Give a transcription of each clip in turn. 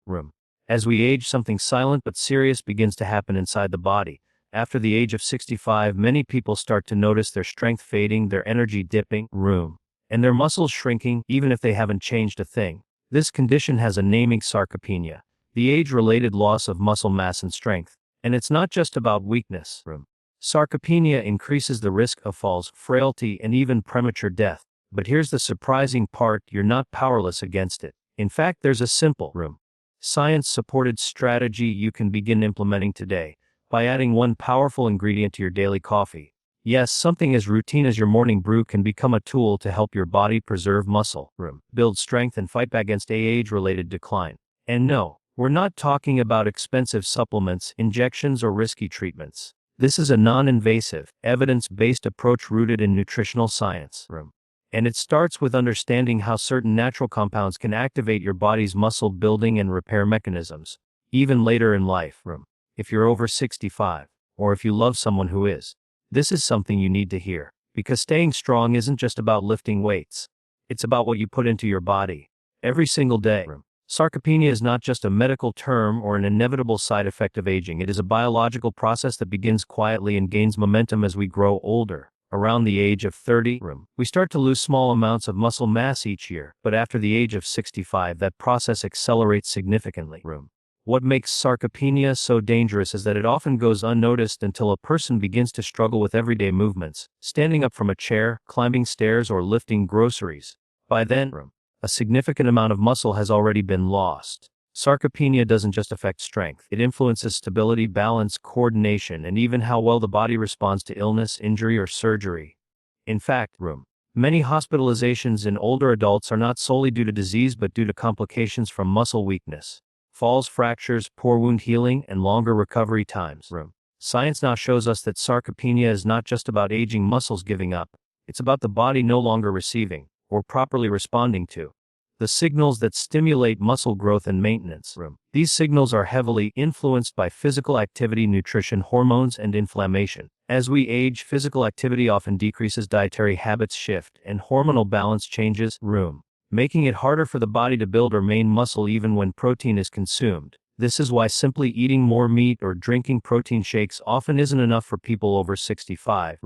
room. As we age, something silent but serious begins to happen inside the body. After the age of 65, many people start to notice their strength fading, their energy dipping, and their muscles shrinking, even if they haven't changed a thing. This condition has a naming: sarcopenia, the age-related loss of muscle mass and strength. And it's not just about weakness. Sarcopenia increases the risk of falls, frailty, and even premature death. But here's the surprising part: you're not powerless against it. In fact, there's a simple, science-supported strategy you can begin implementing today by adding one powerful ingredient to your daily coffee. Yes, something as routine as your morning brew can become a tool to help your body preserve muscle, build strength, and fight back against age-related decline. And no, we're not talking about expensive supplements, injections, or risky treatments. This is a non-invasive, evidence-based approach rooted in nutritional science. And it starts with understanding how certain natural compounds can activate your body's muscle building and repair mechanisms, even later in life. If you're over 65, or if you love someone who is, this is something you need to hear. Because staying strong isn't just about lifting weights. It's about what you put into your body every single day. Sarcopenia is not just a medical term or an inevitable side effect of aging. It is a biological process that begins quietly and gains momentum as we grow older. Around the age of 30, we start to lose small amounts of muscle mass each year, but after the age of 65, that process accelerates significantly. What makes sarcopenia so dangerous is that it often goes unnoticed until a person begins to struggle with everyday movements, standing up from a chair, climbing stairs, or lifting groceries. By then, a significant amount of muscle has already been lost. Sarcopenia doesn't just affect strength, it influences stability, balance, coordination, and even how well the body responds to illness, injury, or surgery. In fact, many hospitalizations in older adults are not solely due to disease but due to complications from muscle weakness. Falls, fractures, poor wound healing, and longer recovery times. Science now shows us that sarcopenia is not just about aging muscles giving up, it's about the body no longer receiving, or properly responding to, the signals that stimulate muscle growth and maintenance. These signals are heavily influenced by physical activity, nutrition, hormones, and inflammation. As we age, physical activity often decreases, dietary habits shift, and hormonal balance changes, making it harder for the body to build or maintain muscle even when protein is consumed. This is why simply eating more meat or drinking protein shakes often isn't enough for people over 65.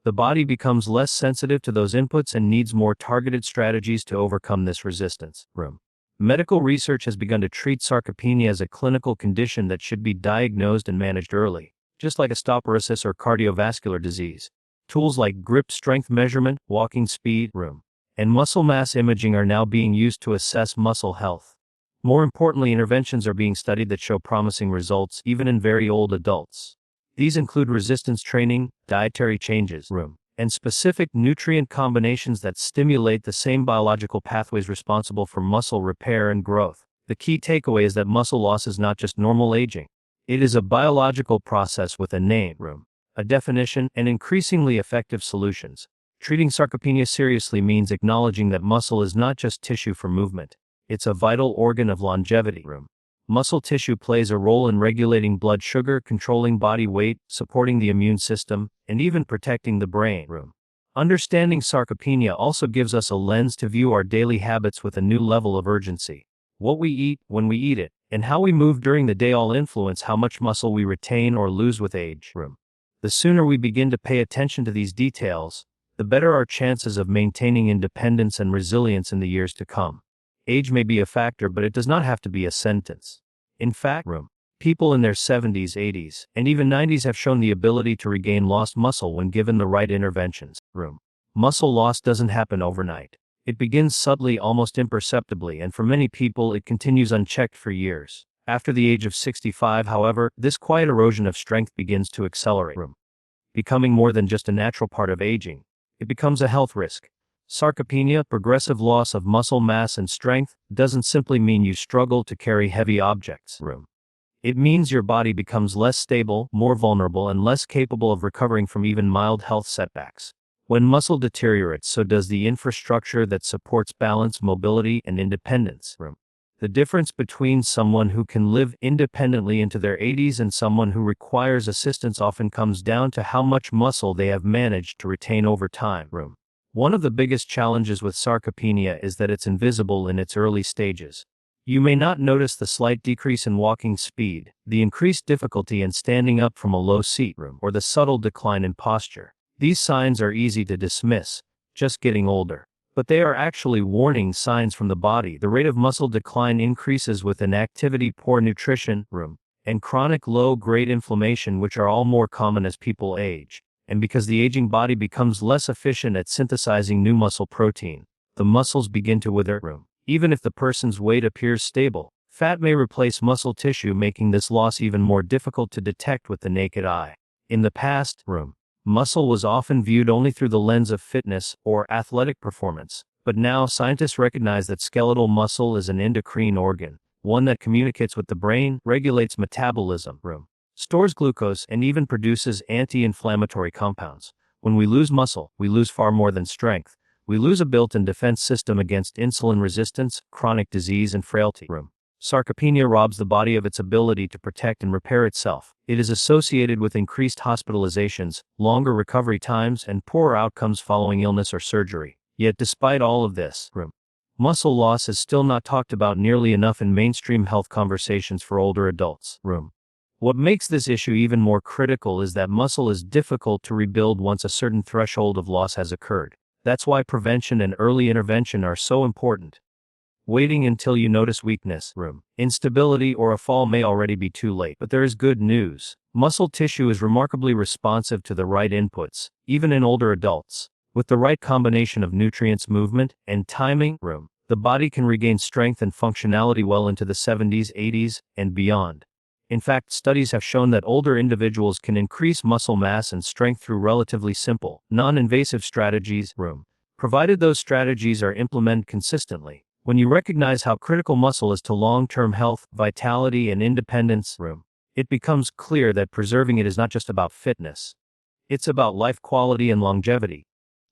The body becomes less sensitive to those inputs and needs more targeted strategies to overcome this resistance. Medical research has begun to treat sarcopenia as a clinical condition that should be diagnosed and managed early, just like osteoporosis or cardiovascular disease. Tools like grip strength measurement, walking speed, and muscle mass imaging are now being used to assess muscle health. More importantly, interventions are being studied that show promising results even in very old adults. These include resistance training, dietary changes, and specific nutrient combinations that stimulate the same biological pathways responsible for muscle repair and growth. The key takeaway is that muscle loss is not just normal aging. It is a biological process with a name, a definition, and increasingly effective solutions. Treating sarcopenia seriously means acknowledging that muscle is not just tissue for movement. It's a vital organ of longevity. Muscle tissue plays a role in regulating blood sugar, controlling body weight, supporting the immune system, and even protecting the brain. Understanding sarcopenia also gives us a lens to view our daily habits with a new level of urgency. What we eat, when we eat it, and how we move during the day all influence how much muscle we retain or lose with age. The sooner we begin to pay attention to these details, the better our chances of maintaining independence and resilience in the years to come. Age may be a factor, but it does not have to be a sentence. In fact, people in their 70s, 80s, and even 90s have shown the ability to regain lost muscle when given the right interventions. Muscle loss doesn't happen overnight. It begins subtly, almost imperceptibly, and for many people it continues unchecked for years. After the age of 65, however, this quiet erosion of strength begins to accelerate, becoming more than just a natural part of aging. It becomes a health risk. Sarcopenia, progressive loss of muscle mass and strength, doesn't simply mean you struggle to carry heavy objects. It means your body becomes less stable, more vulnerable, and less capable of recovering from even mild health setbacks. When muscle deteriorates, so does the infrastructure that supports balance, mobility, and independence. The difference between someone who can live independently into their 80s and someone who requires assistance often comes down to how much muscle they have managed to retain over time. One of the biggest challenges with sarcopenia is that it's invisible in its early stages. You may not notice the slight decrease in walking speed, the increased difficulty in standing up from a low seat, or the subtle decline in posture. These signs are easy to dismiss, just getting older. But they are actually warning signs from the body. The rate of muscle decline increases with inactivity, poor nutrition, and chronic low-grade inflammation, which are all more common as people age. And because the aging body becomes less efficient at synthesizing new muscle protein, the muscles begin to wither. Even if the person's weight appears stable, fat may replace muscle tissue, making this loss even more difficult to detect with the naked eye. In the past, muscle was often viewed only through the lens of fitness or athletic performance, but now scientists recognize that skeletal muscle is an endocrine organ, one that communicates with the brain, regulates metabolism, stores glucose, and even produces anti-inflammatory compounds. When we lose muscle, we lose far more than strength. We lose a built-in defense system against insulin resistance, chronic disease, and frailty. Sarcopenia robs the body of its ability to protect and repair itself. It is associated with increased hospitalizations, longer recovery times, and poorer outcomes following illness or surgery. Yet despite all of this, muscle loss is still not talked about nearly enough in mainstream health conversations for older adults. What makes this issue even more critical is that muscle is difficult to rebuild once a certain threshold of loss has occurred. That's why prevention and early intervention are so important. Waiting until you notice weakness, instability, or a fall may already be too late. But there is good news. Muscle tissue is remarkably responsive to the right inputs, even in older adults. With the right combination of nutrients, movement, and timing, the body can regain strength and functionality well into the 70s, 80s, and beyond. In fact, studies have shown that older individuals can increase muscle mass and strength through relatively simple, non-invasive strategies, provided those strategies are implemented consistently. When you recognize how critical muscle is to long-term health, vitality, and independence, it becomes clear that preserving it is not just about fitness. It's about life quality and longevity.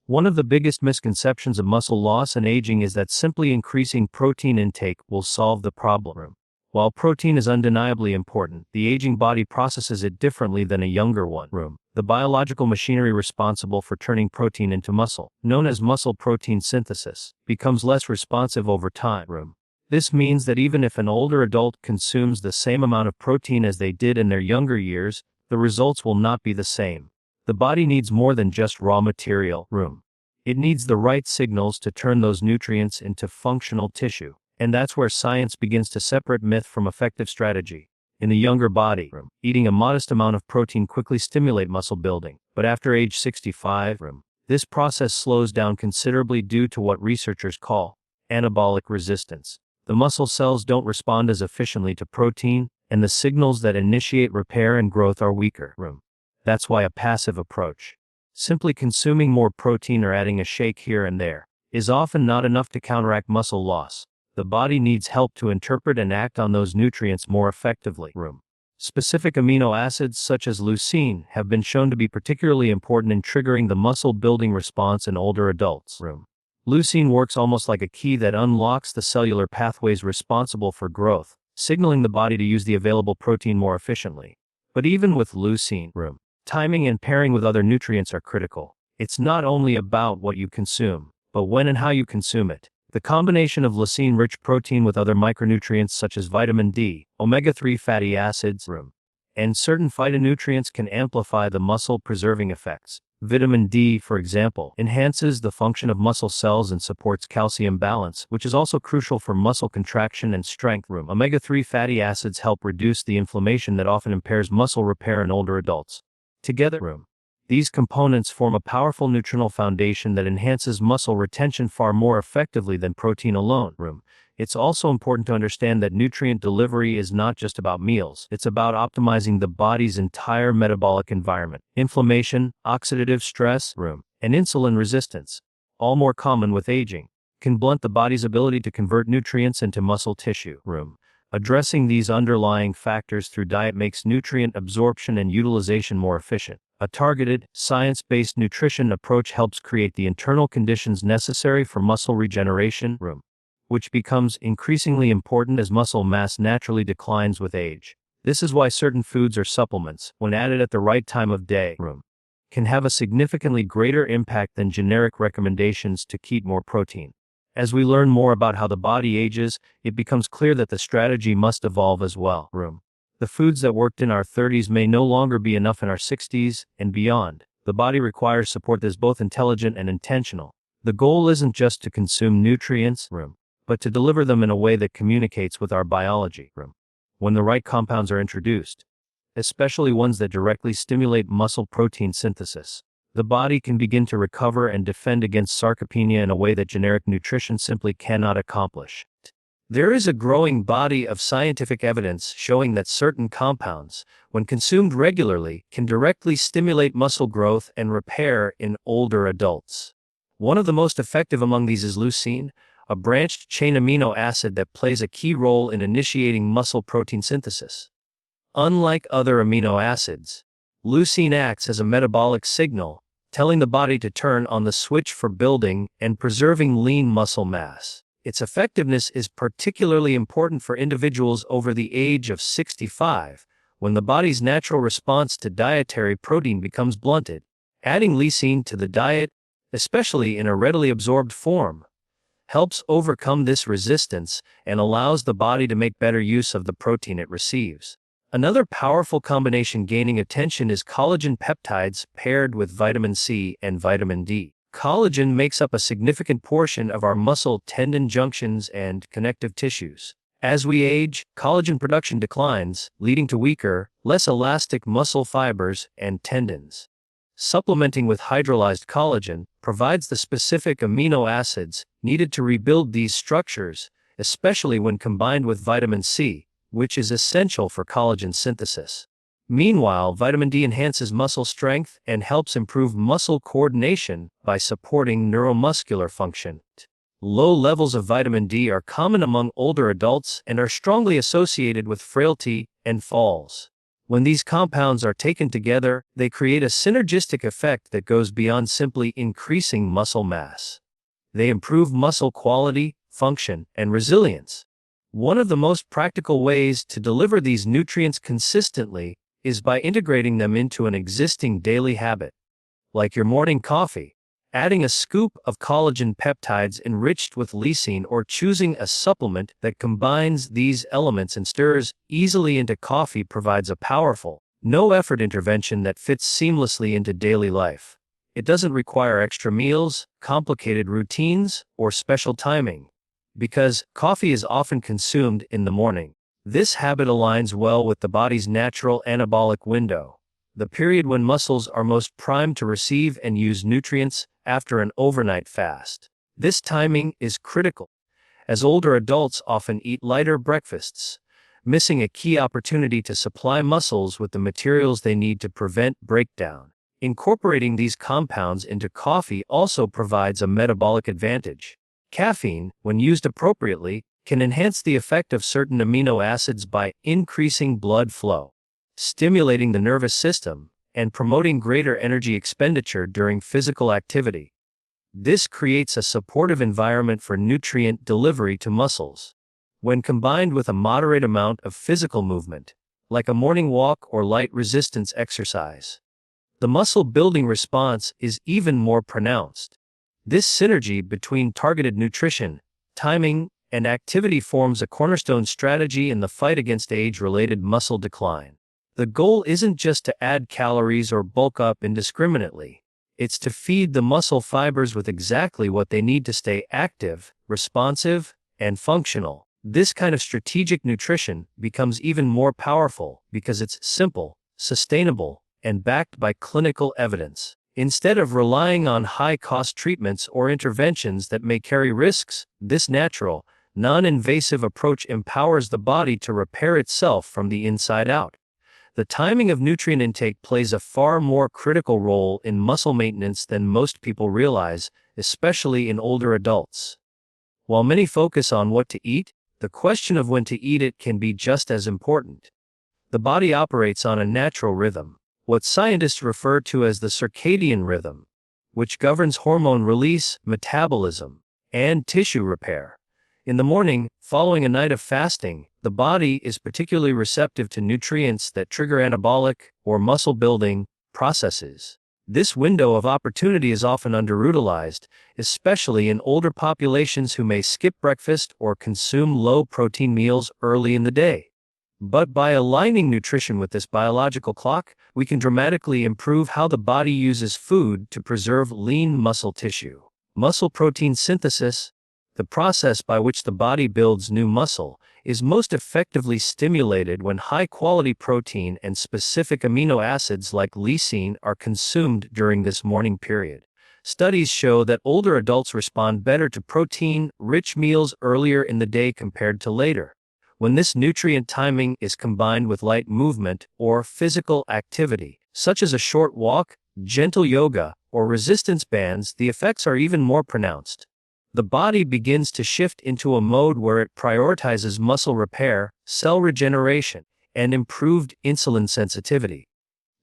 One of the biggest misconceptions of muscle loss and aging is that simply increasing protein intake will solve the problem. While protein is undeniably important, the aging body processes it differently than a younger one. The biological machinery responsible for turning protein into muscle, known as muscle protein synthesis, becomes less responsive over time. This means that even if an older adult consumes the same amount of protein as they did in their younger years, the results will not be the same. The body needs more than just raw material. It needs the right signals to turn those nutrients into functional tissue. And that's where science begins to separate myth from effective strategy. In the younger body, eating a modest amount of protein quickly stimulates muscle building. But after age 65, this process slows down considerably due to what researchers call anabolic resistance. The muscle cells don't respond as efficiently to protein, and the signals that initiate repair and growth are weaker. That's why a passive approach, simply consuming more protein or adding a shake here and there, is often not enough to counteract muscle loss. The body needs help to interpret and act on those nutrients more effectively. Specific amino acids such as leucine have been shown to be particularly important in triggering the muscle-building response in older adults. Leucine works almost like a key that unlocks the cellular pathways responsible for growth, signaling the body to use the available protein more efficiently. But even with leucine, timing and pairing with other nutrients are critical. It's not only about what you consume, but when and how you consume it. The combination of leucine-rich protein with other micronutrients such as vitamin D, omega-3 fatty acids, and certain phytonutrients can amplify the muscle-preserving effects. Vitamin D, for example, enhances the function of muscle cells and supports calcium balance, which is also crucial for muscle contraction and strength. Omega-3 fatty acids help reduce the inflammation that often impairs muscle repair in older adults. Together, these components form a powerful nutritional foundation that enhances muscle retention far more effectively than protein alone. It's also important to understand that nutrient delivery is not just about meals. It's about optimizing the body's entire metabolic environment. Inflammation, oxidative stress, and insulin resistance, all more common with aging, can blunt the body's ability to convert nutrients into muscle tissue. Addressing these underlying factors through diet makes nutrient absorption and utilization more efficient. A targeted, science-based nutrition approach helps create the internal conditions necessary for muscle regeneration, which becomes increasingly important as muscle mass naturally declines with age. This is why certain foods or supplements, when added at the right time of day, can have a significantly greater impact than generic recommendations to keep more protein. As we learn more about how the body ages, it becomes clear that the strategy must evolve as well. The foods that worked in our 30s may no longer be enough in our 60s and beyond. The body requires support that is both intelligent and intentional. The goal isn't just to consume nutrients, but to deliver them in a way that communicates with our biology. When the right compounds are introduced, especially ones that directly stimulate muscle protein synthesis, the body can begin to recover and defend against sarcopenia in a way that generic nutrition simply cannot accomplish. There is a growing body of scientific evidence showing that certain compounds, when consumed regularly, can directly stimulate muscle growth and repair in older adults. One of the most effective among these is leucine, a branched-chain amino acid that plays a key role in initiating muscle protein synthesis. Unlike other amino acids, leucine acts as a metabolic signal, telling the body to turn on the switch for building and preserving lean muscle mass. Its effectiveness is particularly important for individuals over the age of 65, when the body's natural response to dietary protein becomes blunted. Adding leucine to the diet, especially in a readily absorbed form, helps overcome this resistance and allows the body to make better use of the protein it receives. Another powerful combination gaining attention is collagen peptides paired with vitamin C and vitamin D. Collagen makes up a significant portion of our muscle tendon junctions and connective tissues. As we age, collagen production declines, leading to weaker, less elastic muscle fibers and tendons. Supplementing with hydrolyzed collagen provides the specific amino acids needed to rebuild these structures, especially when combined with vitamin C, which is essential for collagen synthesis. Meanwhile, vitamin D enhances muscle strength and helps improve muscle coordination by supporting neuromuscular function. Low levels of vitamin D are common among older adults and are strongly associated with frailty and falls. When these compounds are taken together, they create a synergistic effect that goes beyond simply increasing muscle mass. They improve muscle quality, function, and resilience. One of the most practical ways to deliver these nutrients consistently is by integrating them into an existing daily habit. Like your morning coffee, adding a scoop of collagen peptides enriched with leucine or choosing a supplement that combines these elements and stirs easily into coffee provides a powerful, no-effort intervention that fits seamlessly into daily life. It doesn't require extra meals, complicated routines, or special timing, because coffee is often consumed in the morning. This habit aligns well with the body's natural anabolic window, the period when muscles are most primed to receive and use nutrients after an overnight fast. This timing is critical, as older adults often eat lighter breakfasts, missing a key opportunity to supply muscles with the materials they need to prevent breakdown. Incorporating these compounds into coffee also provides a metabolic advantage. Caffeine, when used appropriately, can enhance the effect of certain amino acids by increasing blood flow, stimulating the nervous system, and promoting greater energy expenditure during physical activity. This creates a supportive environment for nutrient delivery to muscles. When combined with a moderate amount of physical movement, like a morning walk or light resistance exercise, the muscle building response is even more pronounced. This synergy between targeted nutrition, timing, and activity forms a cornerstone strategy in the fight against age-related muscle decline. The goal isn't just to add calories or bulk up indiscriminately. It's to feed the muscle fibers with exactly what they need to stay active, responsive, and functional. This kind of strategic nutrition becomes even more powerful because it's simple, sustainable, and backed by clinical evidence. Instead of relying on high-cost treatments or interventions that may carry risks, this natural, non-invasive approach empowers the body to repair itself from the inside out. The timing of nutrient intake plays a far more critical role in muscle maintenance than most people realize, especially in older adults. While many focus on what to eat, the question of when to eat it can be just as important. The body operates on a natural rhythm, what scientists refer to as the circadian rhythm, which governs hormone release, metabolism, and tissue repair. In the morning, following a night of fasting, the body is particularly receptive to nutrients that trigger anabolic or muscle-building processes. This window of opportunity is often underutilized, especially in older populations who may skip breakfast or consume low-protein meals early in the day. But by aligning nutrition with this biological clock, we can dramatically improve how the body uses food to preserve lean muscle tissue. Muscle protein synthesis, the process by which the body builds new muscle, is most effectively stimulated when high-quality protein and specific amino acids like leucine are consumed during this morning period. Studies show that older adults respond better to protein-rich meals earlier in the day compared to later. When this nutrient timing is combined with light movement or physical activity, such as a short walk, gentle yoga, or resistance bands, the effects are even more pronounced. The body begins to shift into a mode where it prioritizes muscle repair, cell regeneration, and improved insulin sensitivity.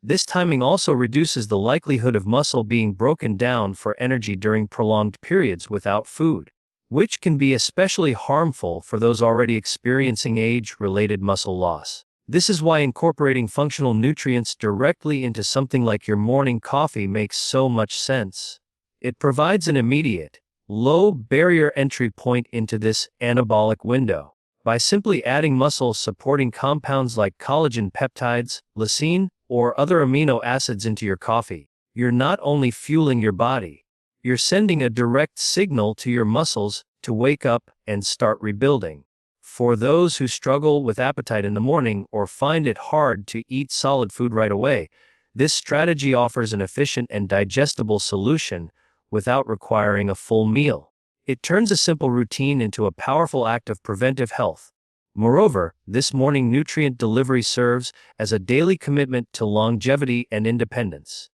This timing also reduces the likelihood of muscle being broken down for energy during prolonged periods without food, which can be especially harmful for those already experiencing age-related muscle loss. This is why incorporating functional nutrients directly into something like your morning coffee makes so much sense. It provides an immediate, low-barrier entry point into this anabolic window. By simply adding muscle-supporting compounds like collagen peptides, leucine, or other amino acids into your coffee, you're not only fueling your body, you're sending a direct signal to your muscles to wake up and start rebuilding. For those who struggle with appetite in the morning or find it hard to eat solid food right away, this strategy offers an efficient and digestible solution without requiring a full meal. It turns a simple routine into a powerful act of preventive health. Moreover, this morning nutrient delivery serves as a daily commitment to longevity and independence.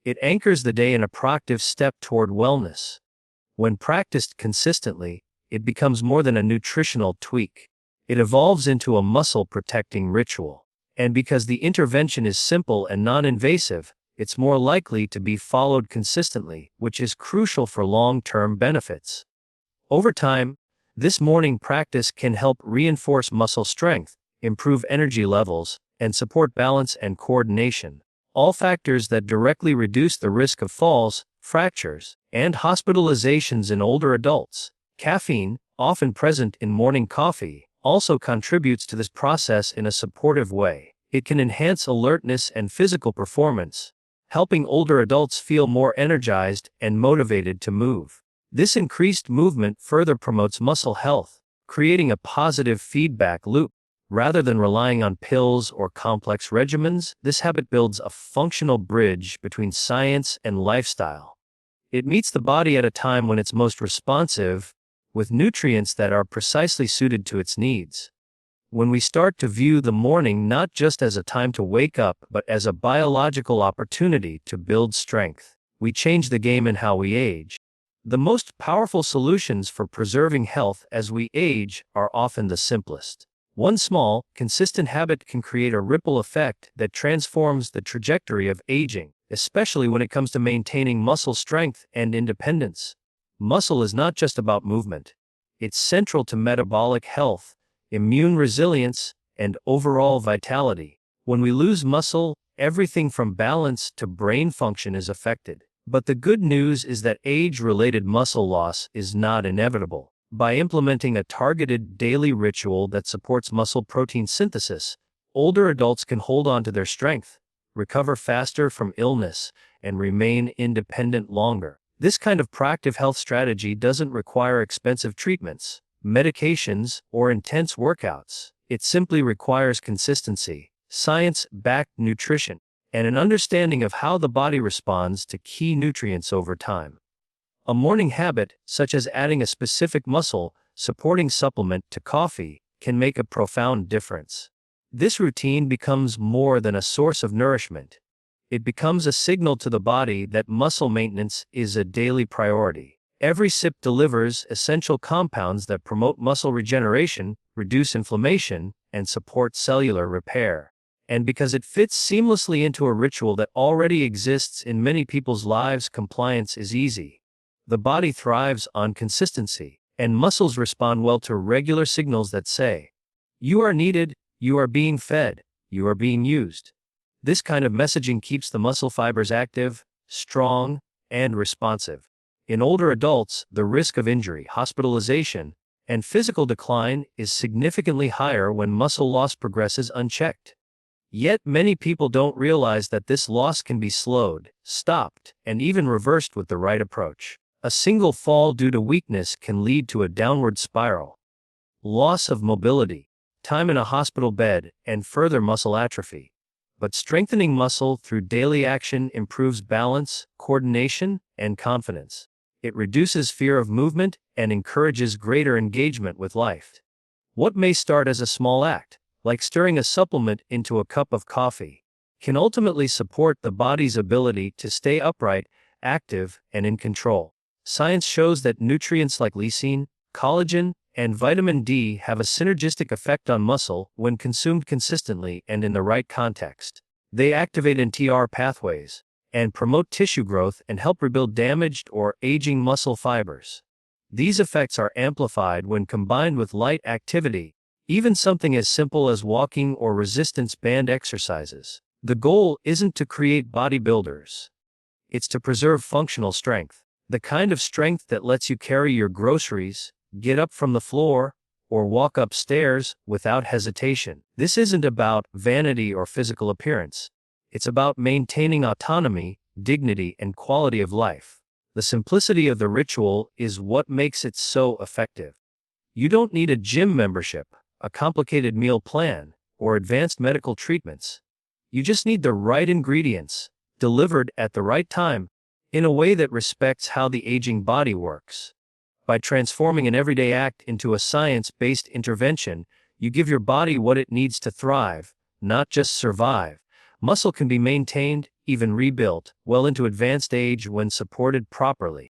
It anchors the day in a proactive step toward wellness. When practiced consistently, it becomes more than a nutritional tweak. It evolves into a muscle-protecting ritual. And because the intervention is simple and non-invasive, it's more likely to be followed consistently, which is crucial for long-term benefits. Over time, this morning practice can help reinforce muscle strength, improve energy levels, and support balance and coordination, all factors that directly reduce the risk of falls, fractures, and hospitalizations in older adults. Caffeine, often present in morning coffee, also contributes to this process in a supportive way. It can enhance alertness and physical performance, helping older adults feel more energized and motivated to move. This increased movement further promotes muscle health, creating a positive feedback loop. Rather than relying on pills or complex regimens, this habit builds a functional bridge between science and lifestyle. It meets the body at a time when it's most responsive, with nutrients that are precisely suited to its needs. When we start to view the morning not just as a time to wake up, but as a biological opportunity to build strength, we change the game in how we age. The most powerful solutions for preserving health as we age are often the simplest. One small, consistent habit can create a ripple effect that transforms the trajectory of aging, especially when it comes to maintaining muscle strength and independence. Muscle is not just about movement. It's central to metabolic health, immune resilience, and overall vitality. When we lose muscle, everything from balance to brain function is affected. But the good news is that age-related muscle loss is not inevitable. By implementing a targeted daily ritual that supports muscle protein synthesis, older adults can hold on to their strength, recover faster from illness, and remain independent longer. This kind of proactive health strategy doesn't require expensive treatments, medications, or intense workouts. It simply requires consistency, science-backed nutrition, and an understanding of how the body responds to key nutrients over time. A morning habit, such as adding a specific muscle-supporting supplement to coffee, can make a profound difference. This routine becomes more than a source of nourishment. It becomes a signal to the body that muscle maintenance is a daily priority. Every sip delivers essential compounds that promote muscle regeneration, reduce inflammation, and support cellular repair. And because it fits seamlessly into a ritual that already exists in many people's lives, compliance is easy. The body thrives on consistency, and muscles respond well to regular signals that say, "You are needed, you are being fed, you are being used." This kind of messaging keeps the muscle fibers active, strong, and responsive. In older adults, the risk of injury, hospitalization, and physical decline is significantly higher when muscle loss progresses unchecked. Yet many people don't realize that this loss can be slowed, stopped, and even reversed with the right approach. A single fall due to weakness can lead to a downward spiral. Loss of mobility, time in a hospital bed, and further muscle atrophy. But strengthening muscle through daily action improves balance, coordination, and confidence. It reduces fear of movement and encourages greater engagement with life. What may start as a small act, like stirring a supplement into a cup of coffee, can ultimately support the body's ability to stay upright, active, and in control. Science shows that nutrients like leucine, collagen, and vitamin D have a synergistic effect on muscle when consumed consistently and in the right context. They activate NTR pathways and promote tissue growth and help rebuild damaged or aging muscle fibers. These effects are amplified when combined with light activity, even something as simple as walking or resistance band exercises. The goal isn't to create bodybuilders. It's to preserve functional strength. The kind of strength that lets you carry your groceries, get up from the floor, or walk upstairs without hesitation. This isn't about vanity or physical appearance. It's about maintaining autonomy, dignity, and quality of life. The simplicity of the ritual is what makes it so effective. You don't need a gym membership, a complicated meal plan, or advanced medical treatments. You just need the right ingredients, delivered at the right time, in a way that respects how the aging body works. By transforming an everyday act into a science-based intervention, you give your body what it needs to thrive, not just survive. Muscle can be maintained, even rebuilt, well into advanced age when supported properly.